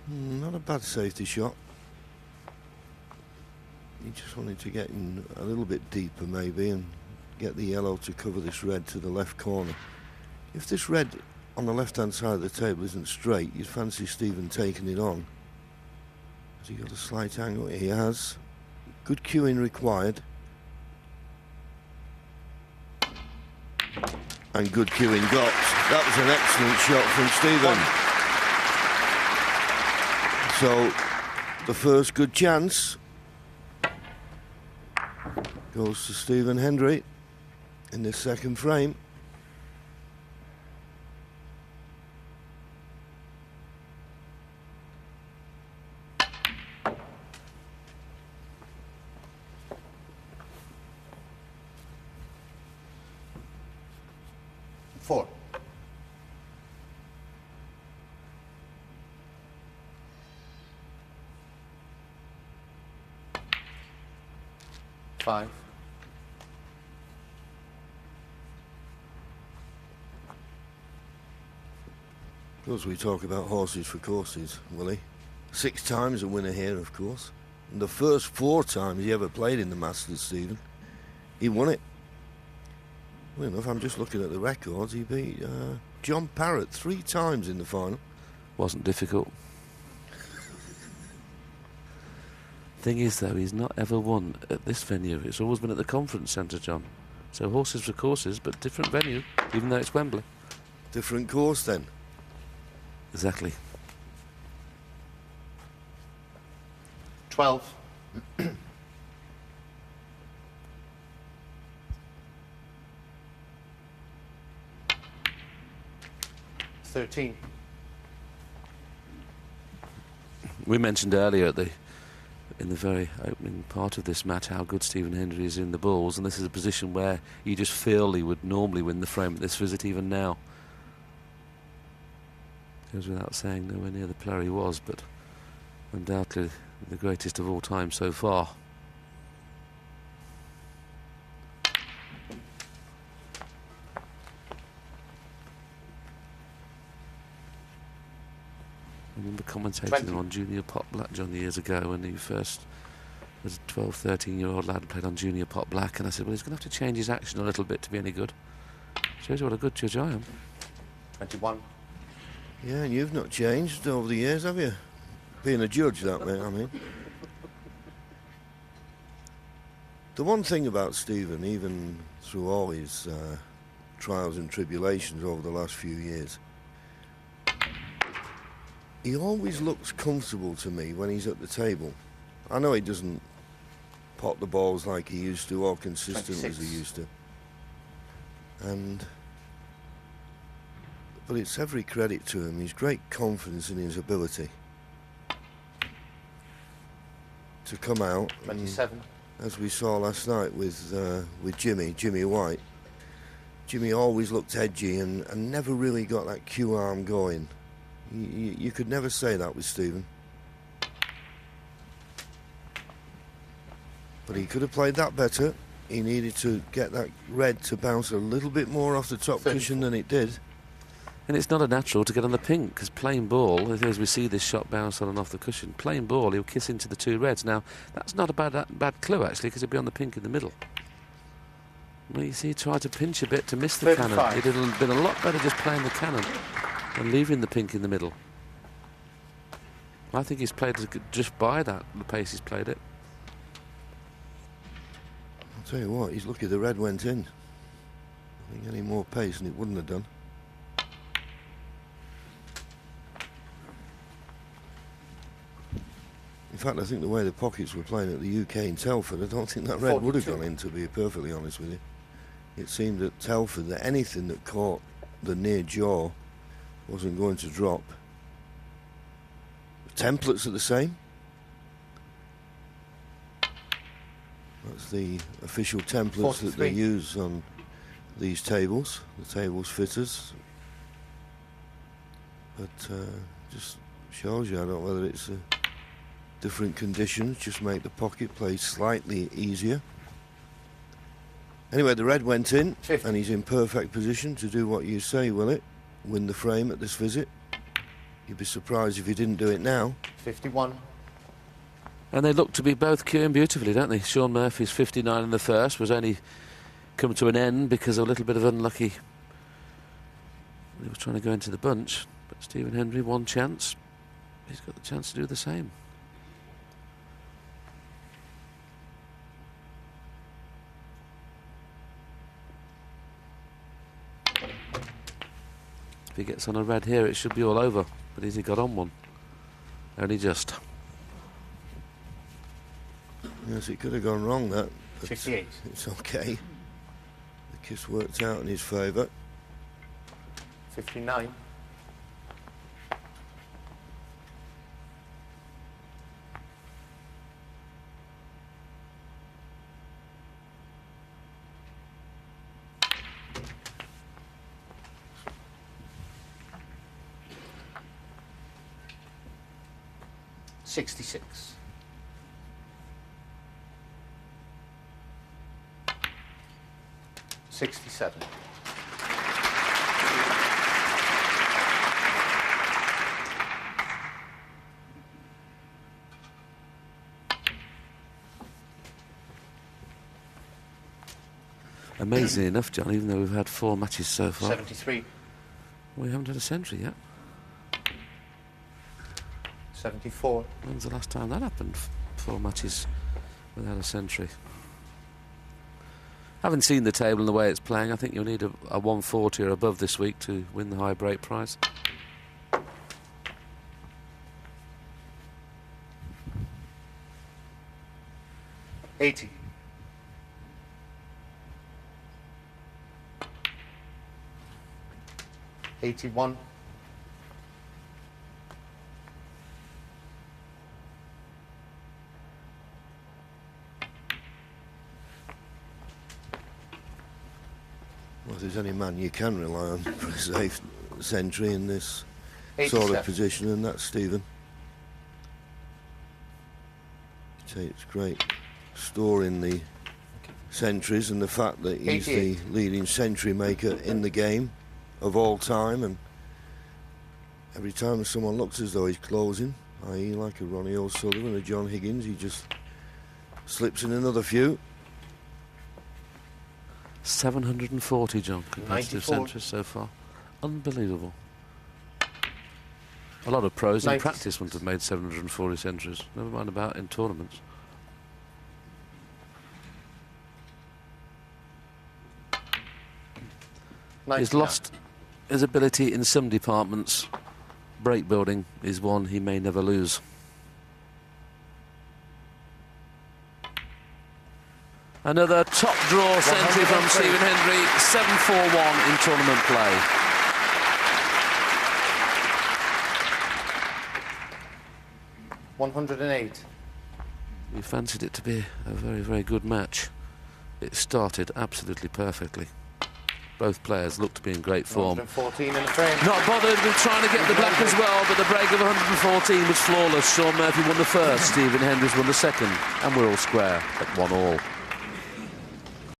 Not a bad safety shot. He just wanted to get in a little bit deeper maybe and get the yellow to cover this red to the left corner. If this red on the left hand side of the table isn't straight, you'd fancy Stephen taking it on. Has he got a slight angle? He has. Good cueing required. And good cueing got. That was an excellent shot from Stephen. So the first good chance goes to Stephen Hendry in this second frame. Four. Five. Of course, we talk about horses for courses, Willie. 6 times a winner here, of course. And the first 4 times he ever played in the Masters, Stephen, he won it. Well enough, I'm just looking at the records. He beat John Parrott 3 times in the final. Wasn't difficult. Thing is, though, he's not ever won at this venue. It's always been at the conference centre, John. So horses for courses, but different venue, even though it's Wembley. Different course, then. Exactly. 12. 13. We mentioned earlier in the very opening part of this match how good Stephen Hendry is in the balls, and this is a position where you just feel he would normally win the frame at this visit even now. Goes without saying, nowhere near the player he was, but undoubtedly the greatest of all time so far. I remember commentating on Junior Pot Black, John, years ago when he first was a 12, 13-year-old lad and played on Junior Pot Black, and I said, well, he's going to have to change his action a little bit to be any good. Shows you what a good judge I am. 21. Yeah, and you've not changed over the years, have you? Being a judge, that way, I mean. The one thing about Stephen, even through all his trials and tribulations over the last few years, he always looks comfortable to me when he's at the table. I know he doesn't pot the balls like he used to, or consistent 26. as he used to. But it's every credit to him. He's great confidence in his ability to come out. 27. As we saw last night with Jimmy White. Jimmy always looked edgy and never really got that cue arm going. You could never say that with Stephen. But he could have played that better. He needed to get that red to bounce a little bit more off the top cushion than it did. And it's not a natural to get on the pink, because plain ball, as we see this shot bounce on and off the cushion, plain ball, he'll kiss into the 2 reds. Now, that's not a bad clue, actually, because he'd be on the pink in the middle. Well, you see, he tried to pinch a bit to miss the 35. cannon. It'd have been a lot better just playing the cannon and leaving the pink in the middle. I think he's played just by that, the pace he's played it. I'll tell you what, he's lucky the red went in. I think any more pace and it wouldn't have done. In fact, I think the way the pockets were playing at the UK in Telford, I don't think that red 42. would have gone in, to be perfectly honest with you. It seemed at Telford that anything that caught the near jaw wasn't going to drop. The templates are the same. That's the official templates 43. that they use on these tables, the tables fitters. But just shows you, I don't know whether it's different conditions, just make the pocket play slightly easier. Anyway, the red went in, 50. and he's in perfect position to do what you say, will it? Win the frame at this visit. You'd be surprised if he didn't do it now. 51. And they look to be both cueing beautifully, don't they? Sean Murphy's 59 in the first was only come to an end because of a little bit of unlucky. He was trying to go into the bunch, but Stephen Hendry, one chance. He's got the chance to do the same. If he gets on a red here, it should be all over. But has he got on one? Only just. Yes, it could have gone wrong, that. 58. It's okay. The kiss worked out in his favour. 59. $66. 67. Amazing enough, John, even though we've had 4 matches so far. 73. We haven't had a century yet. 74. When's the last time that happened? 4 matches without a century. Having seen the table and the way it's playing, I think you'll need a 140 or above this week to win the high break prize. $80. 81. Well, if there's any man you can rely on for a safe century in this 87. sort of position, and that's Stephen. It's great storing the centuries and the fact that he's 88. the leading century maker in the game of all time, and every time someone looks as though he's closing, i.e. like a Ronnie O'Sullivan or John Higgins, he just slips in another few. 740, John, competitive 94. centuries so far. Unbelievable. A lot of pros in 96. practice wouldn't have made 740 centuries, never mind about in tournaments. He's 99. lost his ability in some departments. Break building is one he may never lose. Another top draw century from Stephen Hendry, 7-4-1 in tournament play. $108. We fancied it to be a very, very good match. It started absolutely perfectly. Both players looked to be in great form. 114 in the frame. Not bothered with trying to get the black as well, but the break of 114 was flawless. Sean Murphy won the first, Stephen Hendry won the second, and we're all square at 1-1.